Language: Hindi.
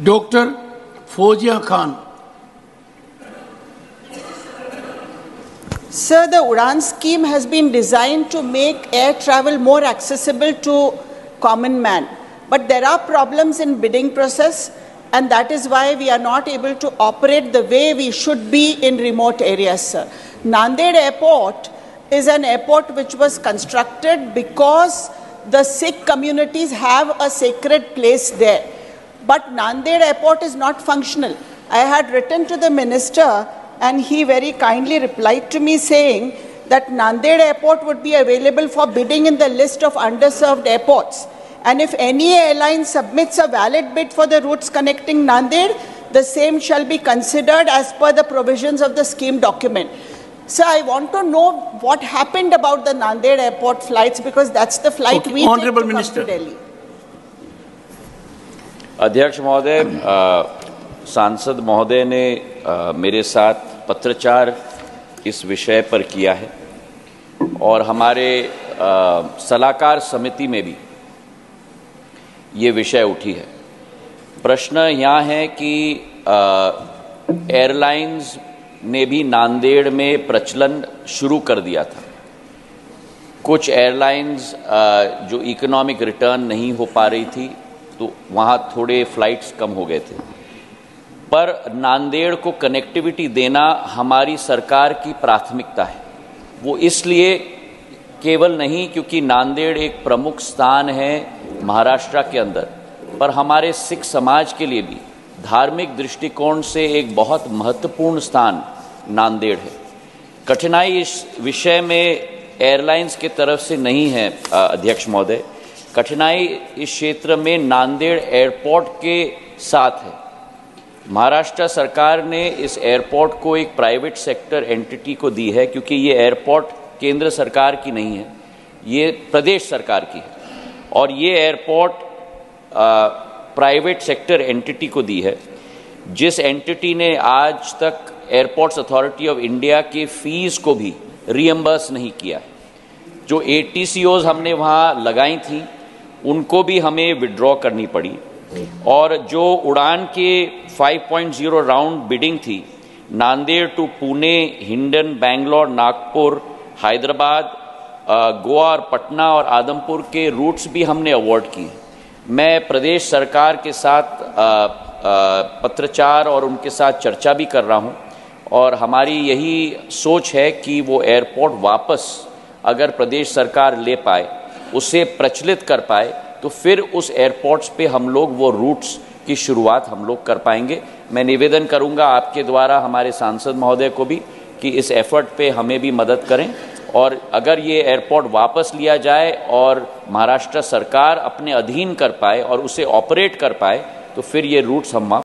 Dr. Fozia Khan. Sir, the Udan scheme has been designed to make air travel more accessible to common man. But there are problems in bidding process, and that is why we are not able to operate the way we should be in remote areas, sir. Nanded Airport is an airport which was constructed because the Sikh communities have a sacred place there. But Nanded Airport is not functional. I had written to the minister, and he very kindly replied to me saying that Nanded Airport would be available for bidding in the list of underserved airports. And if any airline submits a valid bid for the routes connecting Nanded, the same shall be considered as per the provisions of the scheme document. So I want to know what happened about the Nanded Airport flights, because that's the flight we take to come to Delhi. अध्यक्ष महोदय, सांसद महोदय ने मेरे साथ पत्रचार इस विषय पर किया है और हमारे सलाहकार समिति में भी ये विषय उठी है। प्रश्न यहाँ है कि एयरलाइंस ने भी नांदेड़ में प्रचलन शुरू कर दिया था। कुछ एयरलाइंस जो इकोनॉमिक रिटर्न नहीं हो पा रही थी तो वहाँ थोड़े फ्लाइट्स कम हो गए थे, पर नांदेड़ को कनेक्टिविटी देना हमारी सरकार की प्राथमिकता है। वो इसलिए केवल नहीं क्योंकि नांदेड़ एक प्रमुख स्थान है महाराष्ट्र के अंदर, पर हमारे सिख समाज के लिए भी धार्मिक दृष्टिकोण से एक बहुत महत्वपूर्ण स्थान नांदेड़ है। कठिनाई इस विषय में एयरलाइंस की तरफ से नहीं है अध्यक्ष महोदय, कठिनाई इस क्षेत्र में नांदेड़ एयरपोर्ट के साथ है। महाराष्ट्र सरकार ने इस एयरपोर्ट को एक प्राइवेट सेक्टर एंटिटी को दी है, क्योंकि ये एयरपोर्ट केंद्र सरकार की नहीं है, ये प्रदेश सरकार की है और ये एयरपोर्ट प्राइवेट सेक्टर एंटिटी को दी है, जिस एंटिटी ने आज तक एयरपोर्ट्स अथॉरिटी ऑफ इंडिया के फीस को भी रीएम्बर्स नहीं किया है। जो ATCOs हमने वहाँ लगाई थी उनको भी हमें विड्रॉ करनी पड़ी और जो उड़ान के 5.0 राउंड बिडिंग थी, नांदेड़ टू पुणे, हिंडन, बेंगलोर, नागपुर, हैदराबाद, गोवा और पटना और आदमपुर के रूट्स भी हमने अवार्ड किए। मैं प्रदेश सरकार के साथ पत्रचार और उनके साथ चर्चा भी कर रहा हूं और हमारी यही सोच है कि वो एयरपोर्ट वापस अगर प्रदेश सरकार ले पाए, उसे प्रचलित कर पाए, तो फिर उस एयरपोर्ट्स पे हम लोग वो रूट्स की शुरुआत हम लोग कर पाएंगे। मैं निवेदन करूंगा आपके द्वारा हमारे सांसद महोदय को भी कि इस एफर्ट पे हमें भी मदद करें और अगर ये एयरपोर्ट वापस लिया जाए और महाराष्ट्र सरकार अपने अधीन कर पाए और उसे ऑपरेट कर पाए, तो फिर ये रूट्स हम